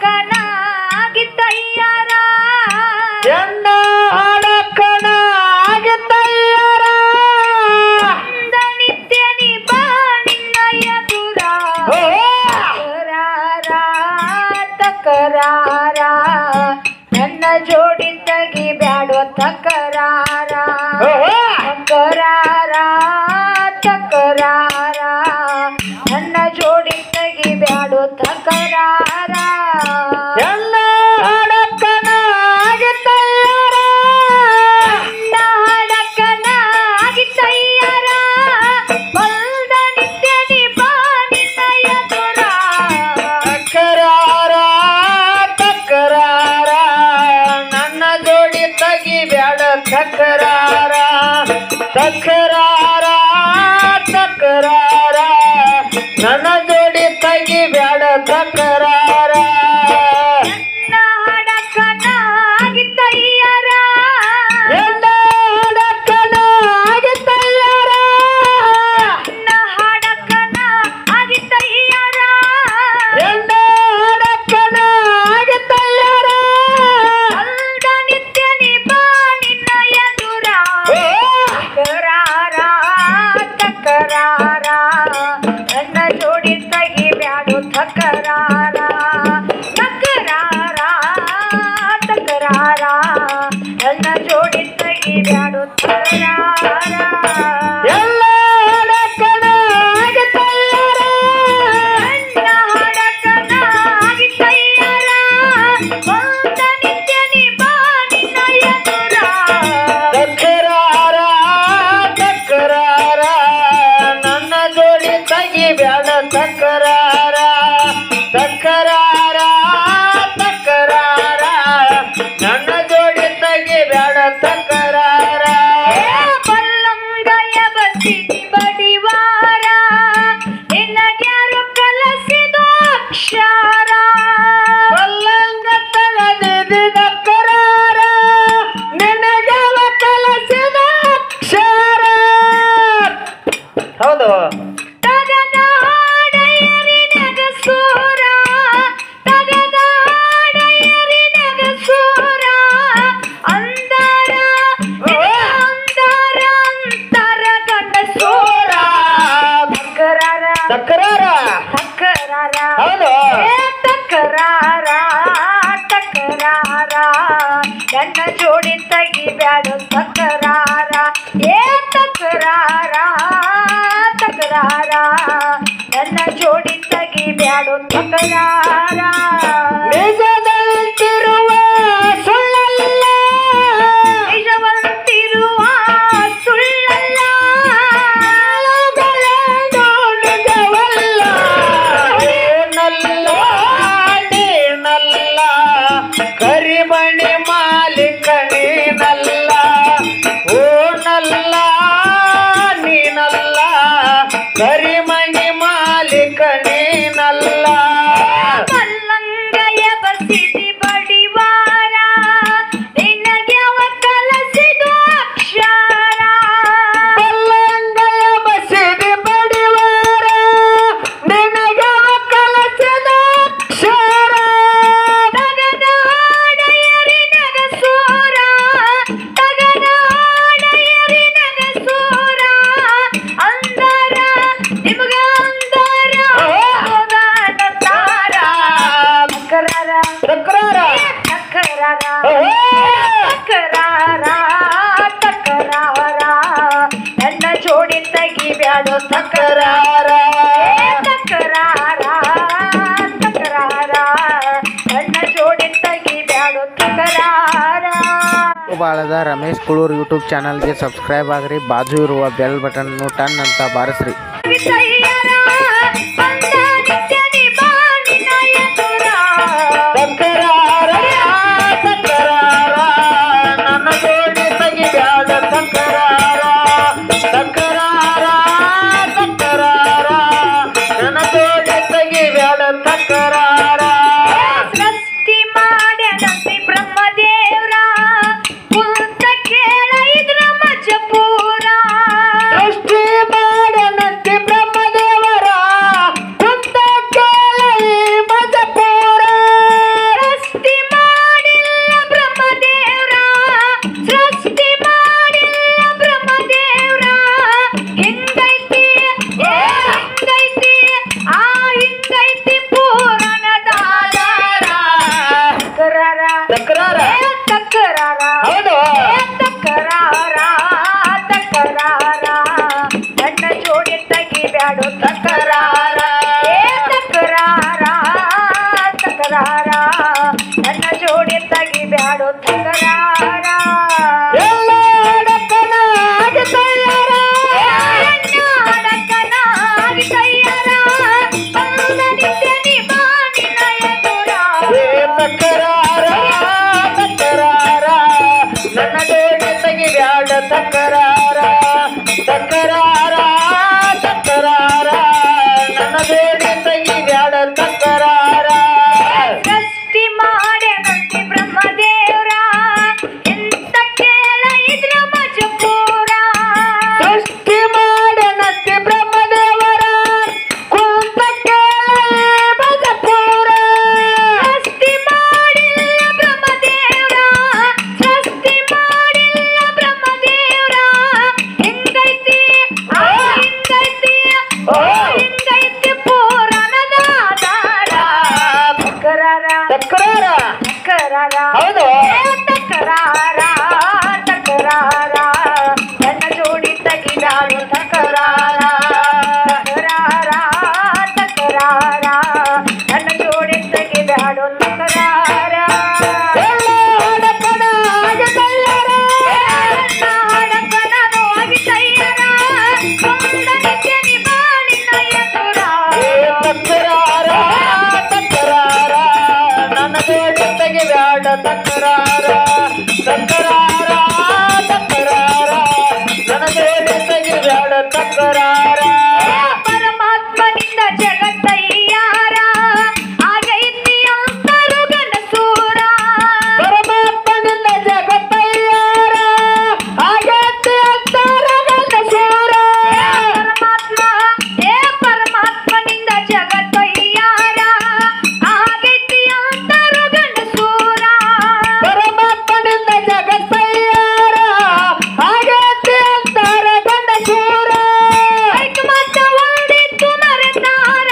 ಹಾಡಕನ ಆಗಿತ್ತಯ್ಯಾರ ಎನ್ನ ಹಾಡಕನ ಆಗಿತ್ತಯ್ಯಾರ ನಿತ್ಯ ನಿಬಾ ನಿನ್ನಯ ದುರ ತಕರಾರ ನನ್ನ ಜೋಡಿ ತಗಿ ಬ್ಯಾಡೋ ತಕರಾರ ತಕರಾರ ನನ್ನ ಜೋಡಿ ತಗಿ ಬ್ಯಾಡೋ ತಕರಾರ ಎಲ್ಲ ಹಾಡಕನ ಆಗಿತ್ತಯ್ಯಾರ ಹಾಡಕನ ಆಗಿತ್ತಯ್ಯಾರ ಬಲ್ದ ನಿತ್ಯ ನಿಬಾ ನಿನ್ನಯ ದುರ ತಕರಾರ ತಕರಾರ ನನ್ನ ಜೋಡಿ ತಗಿ ಬ್ಯಾಡ ತಕರಾರ ತಕರಾರ ತಕರಾರ ನನ್ನ ಜೋಡಿ ತಗಿ ಬ್ಯಾಡ ತಕರಾರ ನನ್ನ ಹಾಡಕನ ಆಗಿತ್ತಯ್ಯಾರ ಎಲ್ಲ ಹಾಡಕನ ಆಗಿತ್ತಯ್ಯಾರ ನನ್ನ ಹಾಡಕನ ಆಗಿತ್ತಯ್ಯಾರ ಎಲ್ಲ ಹಾಡಕನ ಆಗಿತ್ತಯ್ಯಾರ ಅಲ್ದ ನಿತ್ಯ ನಿಬಾ ನಿನ್ನಯ ದುರ ತಕರಾರ ತಕರಾರ ನನ್ನ ಜೋಡಿ ತಗಿ ಬ್ಯಾಡು ತಕರಾರ ತಕರಾರ ತಕರಾರ ನನ್ನ ಜೋಡಿ ತಗಿ ಬ್ಯಾಡು ತಕರಾರ ಎಲ್ಲ ಹಾಡಕನ ಆಗಿತ್ತಯ್ಯಾರ ನನ್ನ ಹಾಡಕನ ಆಗಿತ್ತಯ್ಯಾರ ಬಂದ ನಿತ್ಯ ನಿಬಾ ನಿನ್ನಯ ದುರ ತಕರಾರ ತಕರಾರ ನನ್ನ ಜೋಡಿ ತಗಿ ಬ್ಯಾಡ ತಕರಾರ ತಕರಾರ ತಕರಾರ ನನ್ನ ಜೋಡಿ ತಗಿ ಬ್ಯಾಡ ತಕರಾರ ಬಲ್ಲಂಗಯ ಬಸಿದಿ ಬಡಿವಾರ ನಿನಗ್ಯಾರು ಕಲಸಿದ ಅಕ್ಷರ ಪಲ್ಲಂಗ ತಗದಿದ ತಕರಾರ ನಿನಗವ ಕಲಸಿದ ಅಕ್ಷರ ಹೌದು ತಗದ ಹಾಡೆಯರಿ ನಗಸೂರ ತಗದ ಹಾಡೆಯರಿ ನಗಸೂರ ಅಂದಾರ ಅಂದಾರ ಅಂತರ ಗಂಡಸೂರ ತಕರಾರ ತಕರಾರ ತಕರಾರ ಹೌದು ತಕರಾರ ತಕರಾರ ನನ್ನ ಜೋಡಿ ತಗಿ ಬ್ಯಾಡು ತಕರಾರ ತಕರಾರ ತಕರಾರ ನನ್ನ ಜೋಡಿ ತಗಿ ಬ್ಯಾಡು ತಕರಾರ ನಿಜದಂತಿರುವ ಸುಳ್ಳಲ್ಲ ನಿಜವಂತಿರುವ ಸುಳ್ಳಲ್ಲ ಅವುಗಳೇನೋ ನಿಜವಲ್ಲ ಏನಲ್ಲ ನೀನಲ್ಲ ಕರಿಮಣಿ ಮಾಲೀಕ ನೀನಲ್ಲ ಓನಲ್ಲ ನೀನಲ್ಲ ಕರಿಮಣಿ ಮಾಲೀಕ ನೀನಲ್ಲ ಮಲ್ಲಂಗಯ ಬಸಿದಿ ಬಡಿವಾರ ನಿನಗೆ ಅವ ಕಲಸಿದ ಅಕ್ಷರ ಪಲ್ಲಂಗಯ ಬಸಿದಿ ಬಡಿವಾರ ನಿನಗವ ಕಲಸಿದ ಅಕ್ಷರ ತಗದ ಹಾಡೆಯರಿ ನಗಸೂರ ತಗದ ಹಾಡೆಯರಿ ನಗಸೂರ ಅಂದಾರ ನಿಮಗ ಅಂದಾರ ಹೋಗಾನ ತಾರ ತಕರಾರ ತಕರಾರ ತಕರಾರ ತಕರಾರ ತಕರಾರ ನನ್ನ ಜೋಡಿ ತಗಿ ಬ್ಯಾಡು ತಕರಾರ ತಕರಾರ ತಕರಾರ ನನ್ನ ಜೋಡಿ ತಗಿ ಬ್ಯಾಡು ತಕರಾರ ಬಾಳದ ರಮೇಶ್ ಕುಳೂರ್ ಯೂಟ್ಯೂಬ್ ಚಾನಲ್ಗೆ ಸಬ್ಸ್ಕ್ರೈಬ್ ಆಗ್ರಿ ಬಾಜು ಇರುವ ಬೆಲ್ ಬಟನ್ ಟನ್ ಅಂತ ಬಾರಿಸ್ರಿ ಆಗಿತ್ತಯ್ಯಾರ ಬಂದ ನಿತ್ಯ ನಿಬಾ ನಿನ್ನಯ ದುರ ತಕರಾರ ತಕರಾರ ನನ್ನ ಜೋಡಿ ತಗಿ ಬ್ಯಾಡ ತಕರಾರ ತಕರಾರ ತಕರಾರ ನನ್ನ ಜೋಡಿ ತಗಿ ಬ್ಯಾಡ ತಕರಾರ ಸೃಷ್ಟಿ ಮಾಡ್ಯಾನಂತೆ ಬ್ರಹ್ಮದೇವ್ರ ಕುಂತ ಕೇಳ ಇದ್ರ ಮಜಪೂರ ಸೃಷ್ಟಿ ಮಾಡನಂತೆ ಬ್ರಹ್ಮ ತಕರಾರ ನನ್ನ ಜೋಡಿ ತೆಗಿಬ್ಯಾಡು ತಕರಾರ ಎಲ್ಲ ಅಡಕನಾಗಿ ತಯಾರ ನನ್ನ ಅಡಕನಾಗಿ ತಯ್ಯಾರ ಬಂದ ನಿತ್ಯ ನಿಬಾನಿನ ಎದುರ ತಕರಾರ ತಕರಾರ ನನ್ನ ಜೋಡಿ ತೆಗಿಬ್ಯಾಡ ತಕರಾರ ತಕರಾರ ತಕರಾರ ನನ್ನ ಜೋಡಿ ತೆಗಿಬ್ಯಾಡ ತಕರಾರ ಸೃಷ್ಟಿ ಮಾಡ್ಯಾನಂತೆ ಬ್ರಹ್ಮದೇವ್ರ ಎಂತ ಕೇಳ ಇದ್ರ ಮಜಪೂರ ಸೃಷ್ಟಿ ಮಾಡನಂತೆ ಬ್ರಹ್ಮದೇವರ ಕುಂತ ಭಜಪುರ ಸೃಷ್ಟಿ ಮಾಡಿಲ್ಲ ಬ್ರಹ್ಮದೇವ್ರ ಸೃಷ್ಟಿ ಮಾಡಿಲ್ಲ ಬ್ರಹ್ಮದೇವ್ರ ಹಿಂಗೈತಿ ಹಿಂಗೈತಿ ಹಿಂಗೈತಿ ಪುರಾಣದ ಆಧಾರ ತಕರಾರ ತಕರಾರ ತಕರಾರ ಹೌದು ತಕರಾರ ತಕರಾರ ನನ್ನ ಜೋಡಿ ತೆಗಿಬ್ಯಾಡು ತಕರಾರ ತಕರಾರ ತಕರಾರ ನನ್ನ ಜೋಡಿ ತೆಗಿಬ್ಯಾಡು ತಕರಾರ ಎಲ್ಲ ಅಡಕನಾಗಿ ತಯಾರ ನನ್ನ ಹಡಕನನು ಆಗಿ ತಯ್ಯಾರ ಬಂದ ನಿತ್ಯ ನಿಬಾನಿನ ಎದುರ ತಕರಾರ ತಕರಾರ ನನ್ನ ಜೋಡಿ ತೆಗಿಬ್ಯಾಡ ತಕರಾರ ತಕರಾರ ತಕರಾರ ನನ್ನ ಜೋಡಿ ತೆಗಿಬ್ಯಾಡ ತಕರಾರ ಪರಮಾತ್ಮನಿಂದ ಜಗತ್ತಯ್ಯಾರ ಆಗೈತಿ ಅಂತರು ಗಣಸೂರ ಪರಮಾತ್ಮನಿಂದ ಜಗತ್ತಯ್ಯಾರ ಆಗತ್ತೆ ಅಂತಾರ ಗಂಡಸೂರ ಪರಮಾತ್ಮ ಪರಮಾತ್ಮನಿಂದ ಜಗತ್ತಯ್ಯಾರ ಆಗೈತಿ ಅಂತರು ಗಣಸೂರ ಪರಮಾತ್ಮನಿಂದ ಜಗತ್ತಯ್ಯಾರ ಆಗತ್ತೆ ಅಂತಾರ ಗಂಡಸೂರ ಐಕ ಮಾತ ಹೊಂದಿತ್ತು ಮರೆತಾರ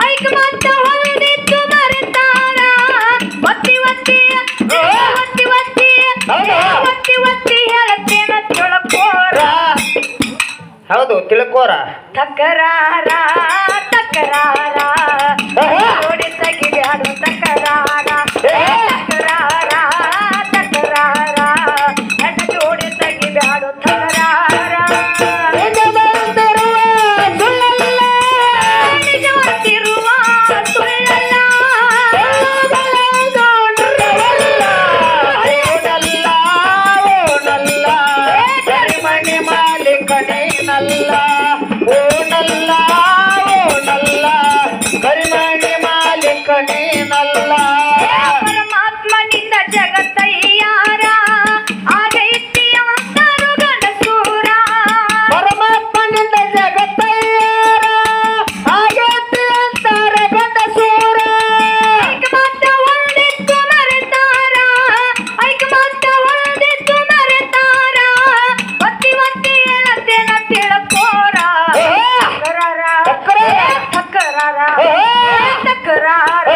ಐಕ ಮಾತ ಹೊಂದಿತ್ತು ಮರೆತಾರ ಒತ್ತಿ ಒತ್ತಿ ಒತ್ತಿ ಒತ್ತಿ ಒತ್ತಿ ಒತ್ತಿ ಹೇಳತ್ತೇನ ತಿಳ್ಕೋರ ಹೌದು ತಿಳ್ಕೋರ ತಕರಾರ ತಕರಾರ ಜೋಡಿ ತೆಗಿಬ್ಯಾಡು ತಕರಾರ ತಕರಾರ ತಕರಾರ ನನ್ನ ಜೋಡಿ ತೆಗಿಬ್ಯಾಡು ತಕರಾರ ನಿಜವಂತಿರುವ ಸುಳ್ಳಲ್ಲ ಕರಿಮಣಿ ಮಾಲಿಕನೇನಲ್ಲ ಓನಲ್ಲ ಓನಲ್ಲ ಕರಿಮಣಿ ಮಾಲಿಕನೇನಲ್ಲ ಪರಮಾತ್ಮನಿಂದ ಜಗತ್ತಯ್ಯಾರ ಆಗೈತಿ ಅಂತರು ಗಣಸೂರ ಪರಮಾತ್ಮನಿಂದ ಜಗತ್ತಯ್ಯಾರ ಆಗತ್ತೆ ಅಂತಾರ ಗಂಡಸೂರ ಐಕ ಮಾತ ಹೊಂದಿತ್ತು ಮರೆತಾರ ಐಕ ಮಾತ ಹೊಂದಿತ್ತು ಮರೆತಾರ ಒತ್ತಿ ಒತ್ತಿ ಹೇಳತ್ತೇನ ತಿಳ್ಕೋರ ತಕರಾರ ತಕರಾರ ತಕರಾರ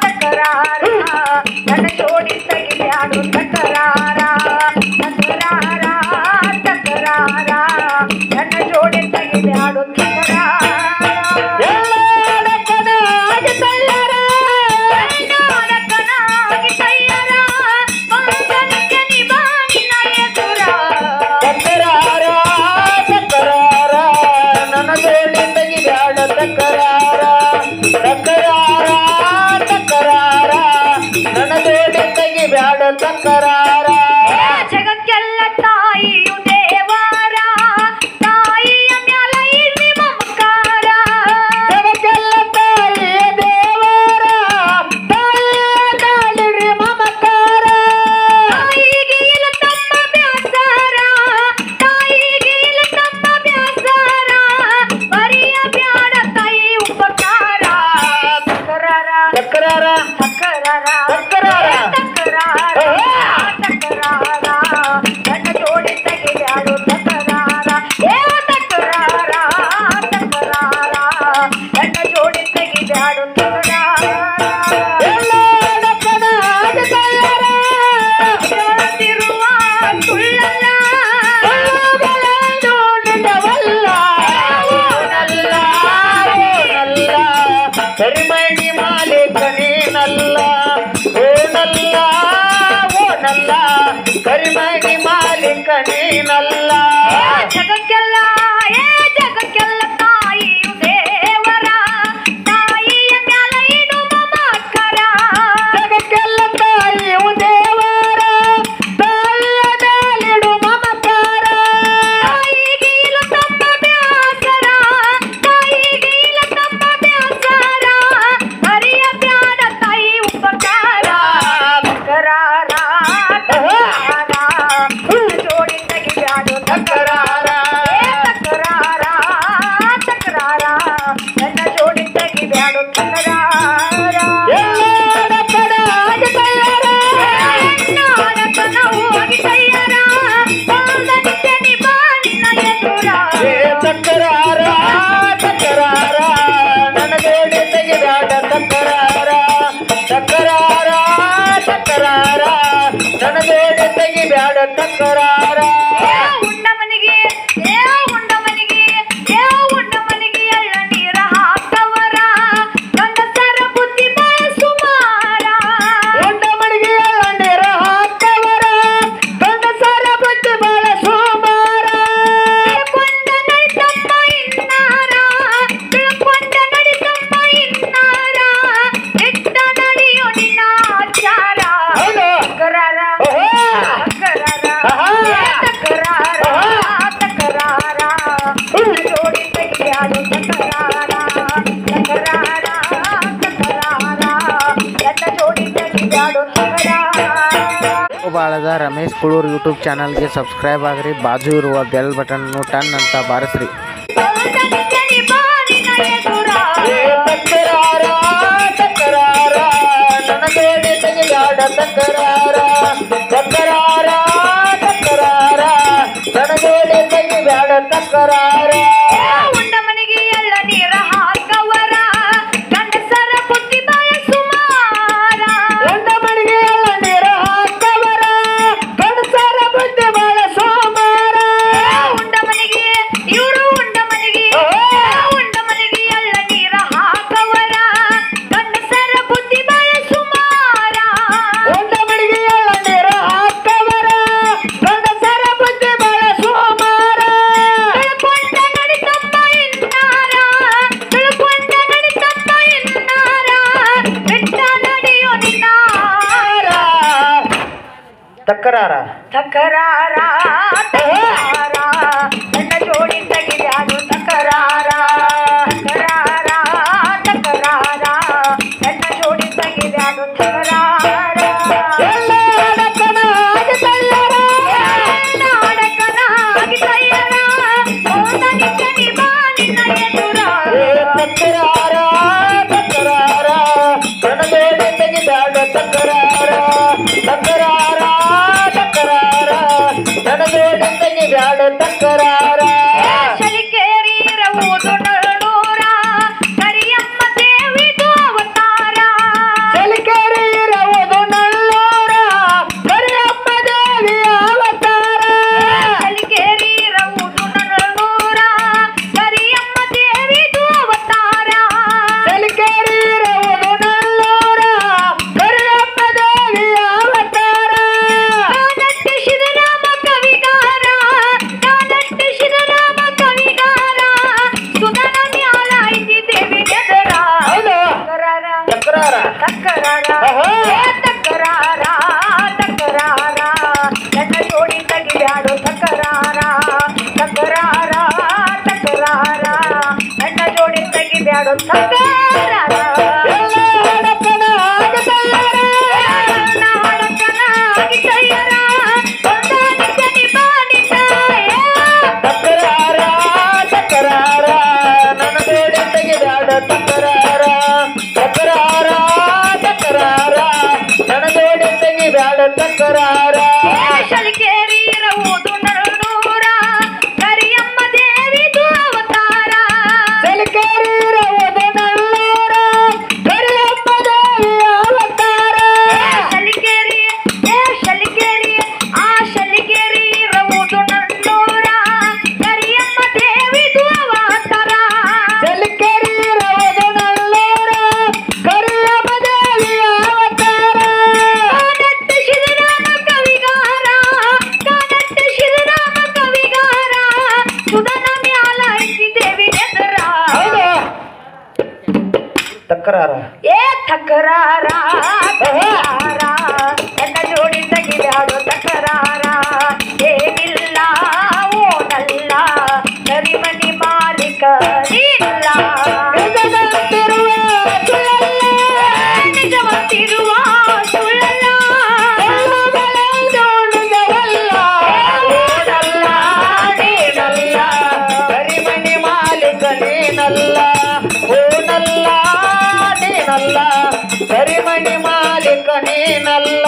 ತಕರಾರ ನನ್ನ ಜೋಡಿ ತೆಗಿಬ್ಯಾಡು ತಕರಾರ ತಕರಾರ ತಕರಾರ ನನ್ನ ಜೋಡಿ ತೆಗಿಬ್ಯಾಡು ತಕರಾರ ಅಡಕನಾಗಿ ತಯಾರ ನಾಡಕನಾಗಿ ತಯ್ಯಾರ ಬಂದ ನಿತ್ಯ ನಿಬಾನಿನ ಎದುರ ತಕರಾರ ತಕರಾರ ನನ್ನ ಜೋಡಿ ತೆಗಿಬ್ಯಾಡ ತಕರಾರ ತಕರಾರ ತಕರಾರ ನನ್ನ ಜೋಡಿ ತೆಗಿಬ್ಯಾಡ ತಕರಾರ ಜಗಕ್ಕೆಲ್ಲ ತಾಯಿಯು ದೇವಾರ ತಾಯಿಯ ಮ್ಯಾಲ ಇರ್ಲಿ ಮಮಕಾರ ಜಗಕ್ಕೆಲ್ಲ ತಾಯಿಯ ದೇವರ ತಾಯಿಯ ಕಾಲಿಡ್ರಿ ಮಮಕಾರ ತಾಯಿಗೆ ಇಲ್ಲ ತಮ್ಮ ಬ್ಯಾಸಾರ ತಾಯಿಗೆ ಇಲ್ಲ ತಮ್ಮ ಬ್ಯಾಸಾರ ಬರಿಯ ಬ್ಯಾಡ ತಾಯಿ ಉಪಕಾರ ತಕರಾರ ತಕರಾರ ತಕರಾರ ತಕರಾರ ತಕರಾರ ತಕರಾರ ನನ್ನ ಜೋಡಿ ತೆಗಿಬ್ಯಾಡು ತಕರಾರ ತಕರಾರ ತಕರಾರ ನನ್ನ ಜೋಡಿ ತೆಗಿಬ್ಯಾಡು ತಕರಾರ ಎಲ್ಲ ಅಡಕನಾಗಿ ತಯಾರ ಹೇಳುತ್ತಿರುವ ಸುಳ್ಳಲ್ಲ ನಿಜವಲ್ಲ ಓನಲ್ಲ ಓನಲ್ಲ ಕರಿಮಣಿ ಮಾಲೀಕ ನೀನಲ್ಲ ಓನಲ್ಲ ಓನಲ್ಲ ಕರಿಮಣಿ ಮಾಲೀಕ ನೀನಲ್ಲ ಜಗಕ್ಕೆಲ್ಲ ಜಗಕ್ಕೆಲ್ಲ ತಾಯಿಯು ದೇವರ ತಾಯಿಯ ಮ್ಯಾಲ ಇಡು ಮಮಕಾರ ಜಗಕ್ಕೆಲ್ಲ ತಾಯಿಯು ದೇವರ ತಾಯಿಯ ಮೇಲಿಡು ಮಮಕಾರ ತಾಯಿಗೆ ಇಲ್ಲ ತಮ್ಮ ಬ್ಯಾಸರ ತಾಯಿಗೆ ಇಲ್ಲ ತಮ್ಮ ಬ್ಯಾಸರ ಹರಿಯ ಬ್ಯಾಡ ತಾಯಿ ಉಪಕಾರ ತಕರಾರ ಜೋಡಿ ತೆಗಿಬ್ಯಾಡು ತಕರಾರ ತಕರಾರ ತಕರಾರ ನನ್ನ ಜೋಡಿ ತೆಗಿಬ್ಯಾಡು ತಕರಾರ ಎಲ್ಲರ ಕಡೆ ಆಗಿ ತಯಾರ ನಾಡಕನ ಹೋಗಿ ತಯ್ಯಾರ ಬಾಳನಿತ್ಯ ನಿಬಾ ನಿನ್ನ ಎದುರ ತಕರಾರ ತಕರಾರ ನನ್ನ ಜೋಡಿ ತೆಗಿಬ್ಯಾಡ ತಕರಾರ ತಕರಾರ ತಕರಾರ ನನ್ನ ಜೋಡಿ ತೆಗಿಬ್ಯಾಡ ತಕರಾರ ಉಂಡ ಮನೆಗೆ ಉಂಡ ಮನೆಗೆ ಉಂಡ ಮನೆಗೆ ಎಳ್ಳ ನೀರ ಹಾಕವರ ಗಂಡಸರ ಬುದ್ಧಿ ಬಾಳ ಸುಮಾರ ಉಂಡ ಮಡಿಗೆ ನೀರ ಹಾಕವರ ಗಂಡಸರ ಬುದ್ಧಿ ಬಾಳ ಸೋಮಾರ ತಿಳ್ಕೊಂಡ ನಡಿತಮ್ಮ ಇನ್ನಾರ ತಿಳ್ಕೊಂಡ ನಡಿತಮ್ಮ ಇನ್ನಾರ ಇಟ್ಟ ನಡೆಯೋ ನಿನ್ನ ಆಚಾರ ಹೌದು. ತಕರಾರ ಓಹೋ. ತಕರಾರ ಆಹಾ. ತಕರಾರ ಆಹಾ. ತಕರಾರ ನನ್ನ ಜೋಡಿ ತೆಗಿಯಾಡು ತಕರಾರ ತಕರಾರ ತಕರಾರ ನನ್ನ ಜೋಡಿ ತೆಗಿಯಾಡು ತಕರಾರ ಬಾಳದ ರಮೇಶ್ ಕುಳೂರ್ ಯೂಟ್ಯೂಬ್ ಚಾನಲ್ಗೆ ಸಬ್ಸ್ಕ್ರೈಬ್ ಆಗ್ರಿ ಬಾಜು ಇರುವ ಬೆಲ್ ಬಟನ್ನು ಟನ್ ಅಂತ ಬಾರಿಸ್ರಿ ಬಾಳನಿತ್ಯ ಬಾಳಿನ ಎದುರ ತಕರಾರ ತಕರಾರ ನನ್ನ ಜೋಡಿ ತೆಗಿಬ್ಯಾಡ ತಕರಾರ ತಕರಾರ ತಕರಾರ ನನ್ನ ಜೋಡಿ ತೆಗಿಬ್ಯಾಡ ತಕರಾರ ಉಂಡ ಮನೆಗೆ ಎಳ್ಳ ನೀರ ಹಾಕವರ ಗಂಡಸರ ಬುದ್ಧಿ ಬಾಳ ಸುಮಾರ ಉಂಡ ಮಡಿಗೆ ನೀರ ಹಾಕವರ ಗಂಡಸರ ಬುದ್ಧಿ ಬಾಳ ಸೋಮಾರ ಉಂಡ ಮನೆಗೆ ಇವರು ಉಂಡ ಮನೆಗೆ ಎಳ್ಳ ನೀರ ಹಾಕವರ ಗಂಡಸರ ಬುದ್ಧಿ ಬಾಳ ಸುಮಾರ ಉಂಡ ಮಡಿಗೆ ನೀರ ಹಾಕವರ ಗಂಡಸರ ಬುದ್ಧಿ ಬಾಳ ಸೋಮಾರ ತಿಳ್ಕೊಂಡ ನಡಿತಮ್ಮ ಇನ್ನಾರ ತಿಳ್ಕೊಂಡ ನಡಿತಮ್ಮ ಇನ್ನಾರ ಬಿಟ್ಟ ನಡೆಯೋ ನಿನ್ನ ತಕರಾರ ತಕರಾರ ತಕರಾರ ನನ್ನ ಜೋಡಿ ತೆಗಿಬ್ಯಾಡು ತಕರಾರ ತಕರಾರ ತಕರಾರ ನನ್ನ ಜೋಡಿ ತೆಗಿಬ್ಯಾಡು ತಕರಾರ ಎಲ್ಲಾಡಕನ ಆಗಿ ತಯಾರ ನಾಡಕನ ಆಗಿ ತಯ್ಯಾರ ಬಾಳನಿತ್ಯ ನಿಬಾ ನಿನ್ನ ಎದುರ ತಕರಾರ ತಕರಾರ ನನ್ನ ಜೋಡಿ ತೆಗಿಬ್ಯಾಡ ತಕರಾರ ತಕರಾರ ತಕರಾರ ನನ್ನ ಜೋಡಿ ತೆಗಿಬ್ಯಾಡ ತಕರಾರ ಶಲಿಕೇರಿ ಇರುವುದು ನಳನೂರ ಕರಿಯಮ್ಮ ದೇವಿದು ಅವತಾರ ಚಲಿಕೇರಿ ಇರುವುದು ನಲ್ಲೂರ ಕರಿಯಮ್ಮ ದೇವಿಯ ಅವತಾರ ಶಲಿಕೇರಿ ಇರುವುದು ನಳನೂರ ಕರಿಯಮ್ಮ ದೇವಿದು ಅವತಾರ ಚಲಿಕೇರಿ ಇರುವುದು ನಲ್ಲೂರ ಕರಿಯಮ್ಮ ದೇವಿಯ ಅವತಾರ ನಾನಟ್ಟಿಸಿದ ರಾಮ ಕವಿಗಾರ ನಾನಟ್ಟಿಸಿದ ರಾಮ ಕವಿಗಾರ ಸುಧನ ಮ್ಯಾಲ ಐತಿ ದೇವಿ ಎದರ ಹೌದು. ತಕರಾರ ತಕರಾರ ತಕರಾರ ಆಹಾ. ತಕರಾರ ತಕರಾರ ನನ್ನ ಜೋಡಿ ತೆಗಿಬ್ಯಾಡು ತಕರಾರ ತಕರಾರ ತಕರಾರ ನನ್ನ ಜೋಡಿ ತೆಗಿಬ್ಯಾಡು ತಕರಾರ ಎಲ್ಲಾಡಕನ ಆಗಿ ತಯಾರ ನಾಡಕನ ಆಗಿ ತಯ್ಯಾರ ಹೊಂದಾಣಿಕೆ ನಿಬಾ ನಿನ್ನ ತಕರಾರ ತಕರಾರ ನನ್ನ ಜೋಡಿ ತೆಗಿಬ್ಯಾಡ ತಕರಾರ ತಕರಾರ ತಕರಾರ ನನ್ನ ಜೋಡಿ ತೆಗಿಬ್ಯಾಡ ತಕರಾರ ಶಲಿಕೇರಿ ಇರುವುದು ನಳನೂರ ಕರಿಯಮ್ಮ ದೇವಿದು ಅವತಾರ ಚಲಿಕೇರಿ ಇರುವುದು ನಲ್ಲೂರ ಕರಿಯಮ್ಮ ದೇವಿಯ ಅವತಾರ ಶಲಿಕೇರಿ ಶಲಿಕೇರಿ ಆ ಶಲಿಕೇರಿ ಇರುವುದು ನಳನೂರ ಕರಿಯಮ್ಮ ದೇವಿದು ಅವತಾರ ಚಲಿಕೇರಿ ಇರುವುದು ನಲ್ಲೂರ ಕರಿಯಮ್ಮ ತಕರಾರ ತಕರಾರ ನನ್ನ ಜೋಡಿ ತೆಗಿದಾಡು ತಕರಾರ ಏನಿಲ್ಲ ಓನಲ್ಲ ಕರಿಮನಿ ಮಾಲೀಕ ಇಲ್ಲ ನಿಜವಂತಿರುವ ಸುಳ್ಳಲ್ಲ ಕರಿಮನಿ ಮಾಲೀಕ ನೀನಲ್ಲ ಓನಲ್ಲ ನೀನಲ್ಲ ಕರಿಮನಿ ಮಾಲೀಕ ನೀನಲ್ಲ